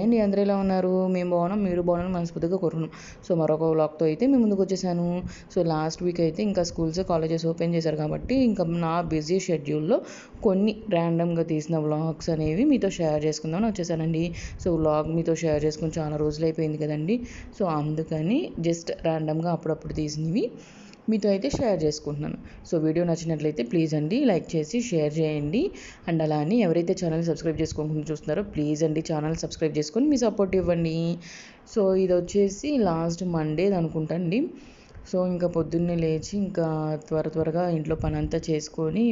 అండి, అందరూ ఎలా ఉన్నారు? మేము బాగున్నాం, మీరు బాగున్నారని మనస్ఫూర్తిగా కోరుకున్నాం. సో మరొక వ్లాగ్తో అయితే మేము ముందుకు వచ్చేసాను. సో లాస్ట్ వీక్ అయితే ఇంకా స్కూల్స్ కాలేజెస్ ఓపెన్ చేశారు కాబట్టి ఇంకా నా బిజీ షెడ్యూల్లో కొన్ని ర్యాండమ్గా తీసిన వ్లాగ్స్ అనేవి మీతో షేర్ చేసుకుందామని వచ్చేసానండి. సో వ్లాగ్ మీతో షేర్ చేసుకుని చాలా రోజులు అయిపోయింది కదండి. సో అందుకని జస్ట్ ర్యాండమ్గా అప్పుడప్పుడు తీసినవి మీతో అయితే షేర్ చేసుకుంటున్నాను. సో వీడియో నచ్చినట్లయితే ప్లీజ్ అండి లైక్ చేసి షేర్ చేయండి. అండ్ అలా అని ఎవరైతే ఛానల్ సబ్స్క్రైబ్ చేసుకోకుండా చూస్తున్నారో ప్లీజ్ అండి ఛానల్ సబ్స్క్రైబ్ చేసుకొని మీ సపోర్ట్ ఇవ్వండి. సో ఇది వచ్చేసి లాస్ట్ మండే అనుకుంటండి. సో ఇంకా పొద్దున్నే లేచి ఇంకా త్వరగా ఇంట్లో పని అంతా చేసుకొని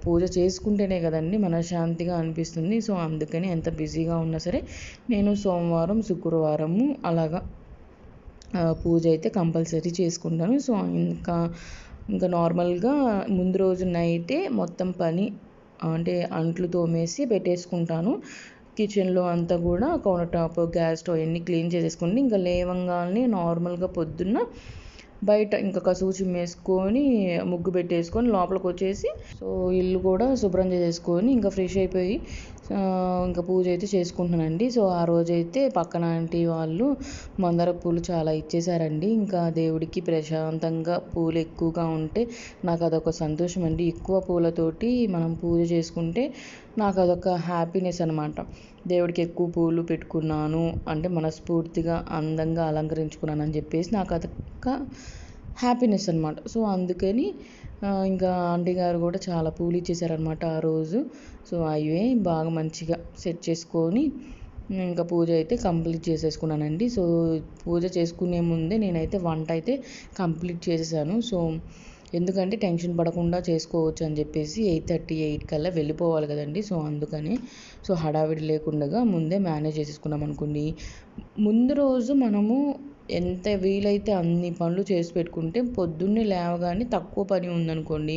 పూజ చేసుకుంటేనే కదండి మనశ్శాంతిగా అనిపిస్తుంది. సో అందుకని ఎంత బిజీగా ఉన్నా సరే నేను సోమవారం శుక్రవారము అలాగా పూజ అయితే కంపల్సరీ చేసుకుంటాను. సో ఇంకా నార్మల్గా ముందు రోజు నైటే మొత్తం పని అంటే అంట్లు తోమేసి పెట్టేసుకుంటాను. కిచెన్లో అంతా కూడా కౌంటర్ టాప్ గ్యాస్ స్టవ్ అన్నీ క్లీన్ చేసేసుకుని ఇంకా లేవంగానే నార్మల్గా పొద్దున్న బయట ఇంకా కసువు చిమ్మేసుకొని ముగ్గు పెట్టేసుకొని లోపలికి వచ్చేసి సో ఇల్లు కూడా శుభ్రం చేసేసుకొని ఇంకా ఫ్రెష్ అయిపోయి ఇంకా పూజ అయితే చేసుకుంటున్నానండి. సో ఆ రోజైతే పక్కన ఆంటీ వాళ్ళు మందార పూలు చాలా ఇచ్చేసారండి. ఇంకా దేవుడికి ప్రశాంతంగా పూలు ఎక్కువగా ఉంటే నాకు అదొక సంతోషం అండి. ఎక్కువ పూలతోటి మనం పూజ చేసుకుంటే నాకు అదొక హ్యాపీనెస్ అనమాట. దేవుడికి ఎక్కువ పూలు పెట్టుకున్నాను అంటే మనస్ఫూర్తిగా అందంగా అలంకరించుకున్నాను అని చెప్పేసి నాకు అదొక హ్యాపీనెస్ అనమాట. సో అందుకని ఇంకా ఆంటీ గారు కూడా చాలా పూలు ఇచ్చేసారనమాట ఆ రోజు. సో అవే బాగా మంచిగా సెట్ చేసుకొని ఇంకా పూజ అయితే కంప్లీట్ చేసేసుకున్నానండి. సో పూజ చేసుకునే ముందే నేనైతే వంట అయితే కంప్లీట్ చేసేసాను. సో ఎందుకంటే టెన్షన్ పడకుండా చేసుకోవచ్చు అని చెప్పేసి 8:30 కల్లా వెళ్ళిపోవాలి కదండి. సో అందుకని సో హడావిడి లేకుండా ముందే మేనేజ్ చేసేసుకున్నాం అనుకోండి. ముందు రోజు మనము ఎంత వీలైతే అన్ని పనులు చేసి పెట్టుకుంటే పొద్దున్నే లేవగానే తక్కువ పని ఉందనుకోండి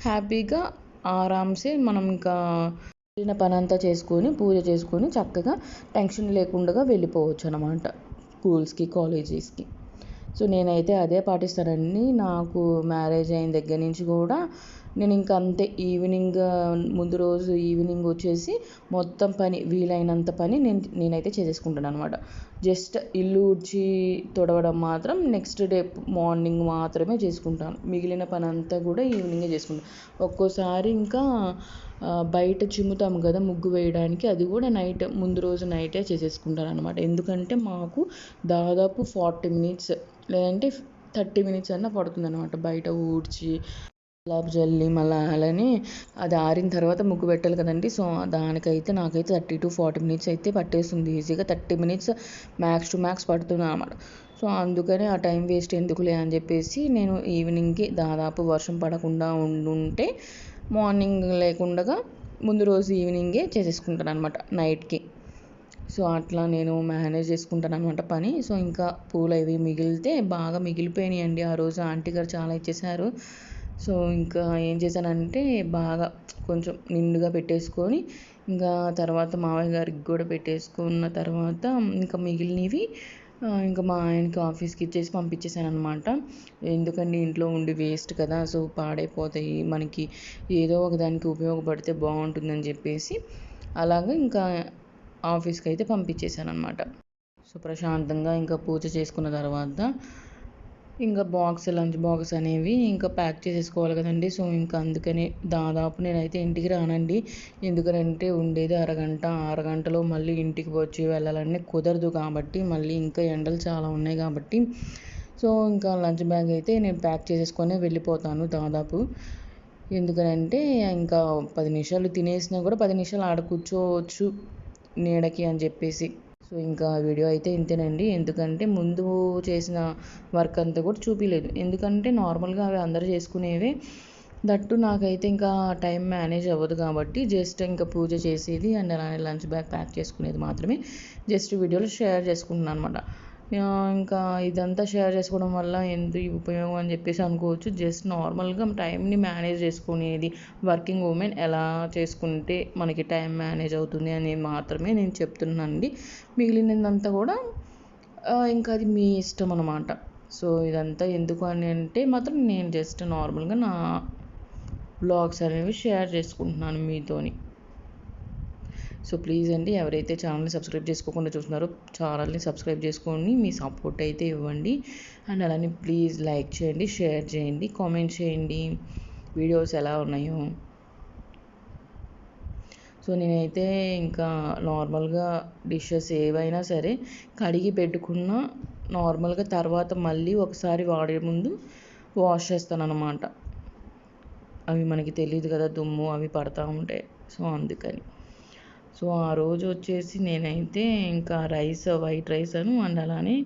హ్యాపీగా ఆరామ్సే మనం ఇంకా వెళ్ళిన పని అంతా చేసుకొని పూజ చేసుకొని చక్కగా టెన్షన్ లేకుండా వెళ్ళిపోవచ్చు అనమాట స్కూల్స్కి కాలేజెస్కి. సో నేనైతే అదే పాటిస్తానండి. నాకు మ్యారేజ్ అయిన దగ్గర నుంచి కూడా నేను ఇంకా అంతే ముందు రోజు ఈవినింగ్ వచ్చేసి మొత్తం పని వీలైనంత పని నేనైతే చేసేసుకుంటాను అనమాట. జస్ట్ ఇల్లు ఊడ్చి తొడవడం మాత్రం నెక్స్ట్ డే మార్నింగ్ మాత్రమే చేసుకుంటాను. మిగిలిన పని అంతా కూడా ఈవినింగే చేసుకుంటాను. ఒక్కోసారి ఇంకా బయట చిమ్ముతాము కదా ముగ్గు వేయడానికి, అది కూడా ముందు రోజు నైటే చేసేసుకుంటాను అనమాట. ఎందుకంటే మాకు దాదాపు 40 మినిట్స్ లేదంటే 30 మినిట్స్ అన్నా పడుతుంది అనమాట బయట ఊడ్చి గులాబ్ జల్లి మళ్ళీ అలానే అది ఆరిన తర్వాత ముగ్గు పెట్టాలి కదండి. సో నాకైతే 30 to 40 మినిట్స్ అయితే పట్టేస్తుంది ఈజీగా. 30 మినిట్స్ మ్యాక్స్ టు మ్యాక్స్ పడుతుంది అనమాట. సో అందుకని ఆ టైం వేస్ట్ ఎందుకులే అని చెప్పేసి నేను ఈవినింగ్కి దాదాపు వర్షం పడకుండా ఉంటే మార్నింగ్ లేకుండా ముందు రోజు ఈవినింగే చేసేసుకుంటాను అనమాట నైట్కి. సో అట్లా నేను మేనేజ్ చేసుకుంటాను అనమాట పని. సో ఇంకా పూలు అవి మిగిలితే బాగా మిగిలిపోయినాయండి ఆ రోజు. ఆంటీ గారు చాలా ఇచ్చేసారు. సో ఇంకా ఏం చేశానంటే బాగా కొంచెం నిండుగా పెట్టేసుకొని ఇంకా తర్వాత మామయ్య గారికి కూడా పెట్టేసుకున్న తర్వాత ఇంకా మిగిలినవి ఇంకా మా ఆయనకి ఆఫీస్కి ఇచ్చేసి పంపించేసాను అనమాట. ఎందుకండి ఇంట్లో ఉండి వేస్ట్ కదా, సో పాడైపోతాయి, మనకి ఏదో ఒక దానికి ఉపయోగపడితే బాగుంటుందని చెప్పేసి అలాగా ఇంకా ఆఫీస్కి అయితే పంపించేసాను అనమాట. సో ప్రశాంతంగా ఇంకా పూజ చేసుకున్న తర్వాత ఇంకా లంచ్ బాక్స్ అనేవి ఇంకా ప్యాక్ చేసేసుకోవాలి కదండి. సో ఇంకా అందుకని దాదాపు నేనైతే ఇంటికి రానండి. ఎందుకంటే ఉండేది అరగంటలో మళ్ళీ ఇంటికి వచ్చి వెళ్ళాలని కుదరదు కాబట్టి, మళ్ళీ ఇంకా ఎండలు చాలా ఉన్నాయి కాబట్టి సో ఇంకా లంచ్ బ్యాగ్ అయితే నేను ప్యాక్ చేసేసుకొని వెళ్ళిపోతాను దాదాపు. ఎందుకనంటే ఇంకా 10 నిమిషాలు తినేసినా కూడా 10 నిమిషాలు ఆడ కూర్చోవచ్చు నీడకి అని చెప్పేసి. సో ఇంకా వీడియో అయితే ఇంతేనండి. ఎందుకంటే ముందు చేసిన వర్క్ అంతా కూడా చూపించలేదు. ఎందుకంటే నార్మల్గా అవి అందరూ చేసుకునేవే. దట్టు నాకైతే ఇంకా టైం మేనేజ్ అవ్వదు కాబట్టి జస్ట్ ఇంకా పూజ చేసేది అండ్ అలానే లంచ్ బ్యాగ్ ప్యాక్ చేసుకునేది మాత్రమే జస్ట్ వీడియోలో షేర్ చేసుకుంటున్నాను అనమాట. ఇంకా ఇదంతా షేర్ చేసుకోవడం వల్ల ఎంత ఉపయోగం అని చెప్పేసి అనుకోవచ్చు. జస్ట్ నార్మల్గా టైంని మేనేజ్ చేసుకునేది వర్కింగ్ ఉమెన్ ఎలా చేసుకుంటే మనకి టైం మేనేజ్ అవుతుంది అని మాత్రమే నేను చెప్తున్నానండి. మిగిలినదంతా కూడా ఇంకా అది మీ ఇష్టం అనమాట. సో ఇదంతా ఎందుకు అని అంటే మాత్రం నేను జస్ట్ నార్మల్గా నా బ్లాగ్స్ అనేవి షేర్ చేసుకుంటున్నాను మీతోని. సో ప్లీజ్ అండి, ఎవరైతే ఛానల్ని సబ్స్క్రైబ్ చేసుకోకుండా చూస్తున్నారో ఛానల్ని సబ్స్క్రైబ్ చేసుకొని మీ సపోర్ట్ అయితే ఇవ్వండి. అండ్ అలానే ప్లీజ్ లైక్ చేయండి, షేర్ చేయండి, కామెంట్ చేయండి వీడియోస్ ఎలా ఉన్నాయో. సో నేనైతే ఇంకా నార్మల్గా డిషెస్ ఏవైనా సరే కడిగి పెట్టుకున్న నార్మల్గా తర్వాత మళ్ళీ ఒకసారి వాడే ముందు వాష్ చేస్తాను అన్నమాట. అవి మనకి తెలియదు కదా, దుమ్ము అవి పడతా ఉంటాయి. సో అందుకని సో ఆ రోజు వచ్చేసి నేనైతే ఇంకా వైట్ రైస్ అండ్ అలానే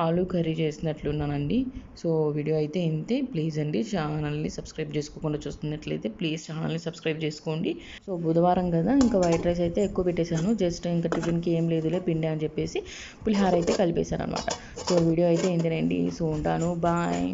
ఆలూ కర్రీ చేసినట్లున్నానండి. సో వీడియో అయితే ఇంతే. ప్లీజ్ అండి, ఛానల్ని సబ్స్క్రైబ్ చేసుకోకుండా చూస్తున్నట్లయితే ప్లీజ్ ఛానల్ని సబ్స్క్రైబ్ చేసుకోండి. సో బుధవారం కదా, ఇంకా వైట్ రైస్ అయితే ఎక్కువ పెట్టేశాను. జస్ట్ ఇంకా టిఫిన్కి ఏం లేదులే పిండి అని చెప్పేసి పులిహార అయితే కలిపేశాను అనమాట. సో వీడియో అయితే ఇంతేనండి. సో ఉంటాను, బాయ్.